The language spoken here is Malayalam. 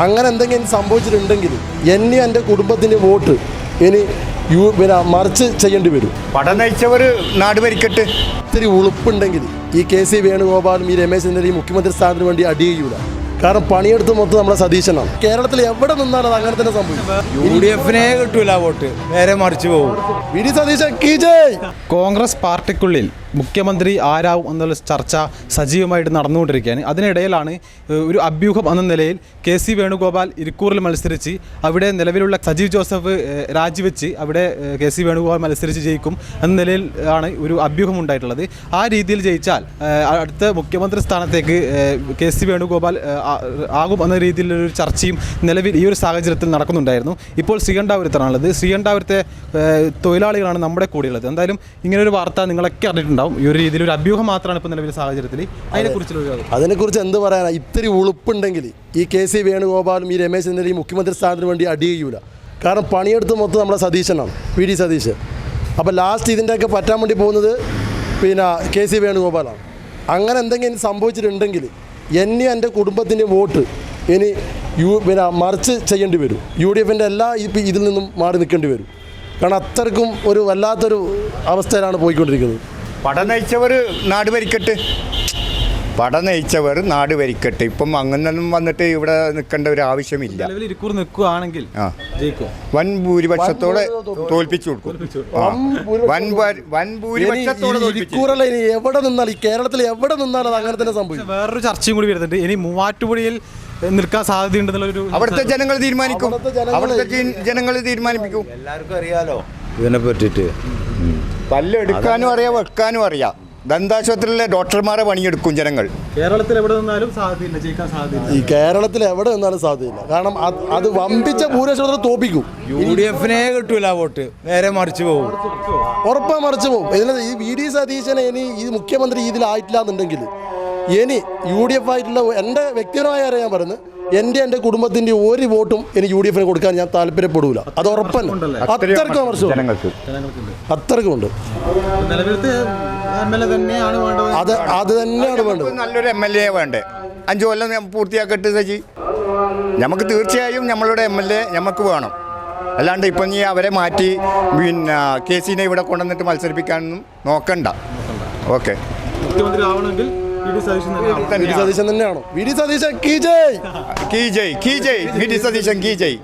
അങ്ങനെ എന്തെങ്കിലും സംഭവിച്ചിട്ടുണ്ടെങ്കിൽ എന്നെ എൻ്റെ കുടുംബത്തിൻ്റെ വോട്ട് ഇനി പിന്നെ മറിച്ച് ചെയ്യേണ്ടി വരും. പടം നയിച്ചവർ നാട് ഭരിക്കട്ടെ. ഇത്തിരി ഉളുപ്പുണ്ടെങ്കിൽ ഈ KC വേണുഗോപാലും ഈ രമേശ് ചെന്നിത്തലയും മുഖ്യമന്ത്രി സ്ഥാനത്തിന് വേണ്ടി അടിയുകയില്ല. കാരണം പണിയെടുത്ത് മൊത്തം നമ്മളെ സതീശനാണ്. കേരളത്തിൽ എവിടെ നിന്നാലും അത് അങ്ങനെ തന്നെ സംഭവിക്കും. UDF കിട്ടൂല വോട്ട്, നേരെ മറിച്ച് പോകും. VD സതീശൻ കീ ജയ്. കോൺഗ്രസ് പാർട്ടിക്കുള്ളിൽ മുഖ്യമന്ത്രി ആരാവും എന്നുള്ള ചർച്ച സജീവമായിട്ട് നടന്നുകൊണ്ടിരിക്കുകയാണ്. അതിനിടയിലാണ് ഒരു അഭ്യൂഹം എന്ന നിലയിൽ KC വേണുഗോപാൽ ഇരിക്കൂറിൽ മത്സരിച്ച് അവിടെ നിലവിലുള്ള സജീവ് ജോസഫ് രാജിവെച്ച് അവിടെ KC വേണുഗോപാൽ മത്സരിച്ച് ജയിക്കും എന്ന നിലയിൽ ആണ് ഒരു അഭ്യൂഹം ഉണ്ടായിട്ടുള്ളത്. ആ രീതിയിൽ ജയിച്ചാൽ അടുത്ത മുഖ്യമന്ത്രി സ്ഥാനത്തേക്ക് KC വേണുഗോപാൽ ആകും എന്ന രീതിയിലൊരു ചർച്ചയും നിലവിൽ ഈ ഒരു സാഹചര്യത്തിൽ നടക്കുന്നുണ്ടായിരുന്നു. ഇപ്പോൾ ശ്രീകണ്ഠാപുരത്താണുള്ളത്. ശ്രീകണ്ഠാപുരത്തെ തൊഴിലാളികളാണ് നമ്മുടെ കൂടെയുള്ളത്. എന്തായാലും ഇങ്ങനൊരു വാർത്ത നിങ്ങളൊക്കെ അറിഞ്ഞിട്ടുണ്ടാവും. ഈ ഒരു രീതിയിൽ ഒരു അഭ്യൂഹം മാത്രമാണ് ഇപ്പോൾ നിലവിലെ സാഹചര്യത്തിൽ. അതിനെക്കുറിച്ച് എന്ത് പറയാനാ? ഇത്തിരി ഉളുപ്പുണ്ടെങ്കിൽ ഈ KC വേണുഗോപാലും ഈ രമേശ് ചെന്നിത്തലയും മുഖ്യമന്ത്രി സ്ഥാനത്തിന് വേണ്ടി അടിയുകയില്ല. കാരണം പണിയെടുത്ത് മൊത്തം നമ്മളെ സതീശനാണ്, VD സതീശൻ. അപ്പോൾ ലാസ്റ്റ് ഇതിൻ്റെയൊക്കെ പറ്റാൻ വേണ്ടി പോകുന്നത് പിന്നെ KC വേണുഗോപാലാണ്. അങ്ങനെ എന്തെങ്കിലും സംഭവിച്ചിട്ടുണ്ടെങ്കിൽ എന്നെ എൻ്റെ കുടുംബത്തിൻ്റെ വോട്ട് ഇനി പിന്നെ മറിച്ച് ചെയ്യേണ്ടി വരും. UDFൻ്റെ എല്ലാ ഇതിൽ നിന്നും മാറി നിൽക്കേണ്ടി വരും. കാരണം അത്രക്കും ഒരു വല്ലാത്തൊരു അവസ്ഥയിലാണ് പോയിക്കൊണ്ടിരിക്കുന്നത്. പടം നയിച്ചവർ നാട് ഭരിക്കട്ടെ. പടം നയിച്ചവർ നാട് ഭരിക്കട്ടെ. ഇപ്പം അങ്ങനൊന്നും വന്നിട്ട് ഇവിടെ നിൽക്കേണ്ട ഒരു ആവശ്യമില്ല. നിൽക്കുകയാണെങ്കിൽ വൻ ഭൂരിപക്ഷത്തോടെ തോൽപ്പിച്ചു കൊടുക്കും. വൻ ഭൂരിപക്ഷത്തോടെ ഇരിക്കൂറല്ല. ഇനി എവിടെ നിന്നാലും ഈ കേരളത്തിൽ എവിടെ നിന്നാലും അത് അങ്ങനെ തന്നെ സംഭവിക്കും. വേറൊരു ചർച്ചയും കൂടി വരുന്നുണ്ട്. ഇനി മൂവാറ്റുപുഴയിൽ നിൽക്കാൻ സാധ്യതയുണ്ടെന്നുള്ളൊരു അവിടുത്തെ ജനങ്ങൾ തീരുമാനിക്കും. അവിടുത്തെ ജനങ്ങൾ തീരുമാനിപ്പിക്കും. എല്ലാവർക്കും അറിയാലോ ഇതിനെ പറ്റിയിട്ട്. പല്ലെടുക്കാനും അറിയാം, വെക്കാനും അറിയാം. ദന്താശുപത്രിയിലെ ഡോക്ടർമാരെ പണിയെടുക്കും ജനങ്ങൾ. കേരളത്തിൽ എവിടെ നിന്നാലും സാധ്യതയില്ല, ജയിക്കാൻ സാധ്യത. ഈ കേരളത്തിൽ എവിടെ നിന്നാലും സാധ്യതയില്ല. കാരണം അത് വമ്പിച്ച ഭൂരിപക്ഷത്തെ തോപ്പിക്കും. UDF കിട്ടൂല വോട്ട്, നേരെ മറിച്ച് പോകും. ഉറപ്പാ മറിച്ച് പോകും. ഇതിൽ ഈ VD സതീശനെ ഇനി ഈ മുഖ്യമന്ത്രി ഇതിലായിട്ടില്ല എന്നുണ്ടെങ്കിൽ ഇനി UDF ആയിട്ടുള്ള എൻ്റെ വ്യക്തിപരമായ കാര്യം ഞാൻ പറയുന്നത്, എൻ്റെ കുടുംബത്തിൻ്റെ ഒരു വോട്ടും എനിക്ക് UDF കൊടുക്കാൻ ഞാൻ താല്പര്യപ്പെടൂല. അത് ഉറപ്പല്ല. അത്രക്കും അത്രക്കുമുണ്ട്. അത് തന്നെയാണ് വേണ്ടത്. നല്ലൊരു MLA വേണ്ടേ. 5 കൊല്ലം പൂർത്തിയാക്കട്ടെ സജി. നമുക്ക് തീർച്ചയായും നമ്മളുടെ MLA നമുക്ക് വേണം. അല്ലാണ്ട് ഇപ്പം നീ അവരെ മാറ്റി പിന്നെ KCനെ ഇവിടെ കൊണ്ടുവന്നിട്ട് മത്സരിപ്പിക്കാനൊന്നും നോക്കണ്ട. ഓക്കെ, മുഖ്യമന്ത്രി ആവണമെങ്കിൽ VD സതീശൻ തന്നെയാണോ? VD സതീശൻ കീ ജയ്. VD സതീശൻ കീ ജയ്.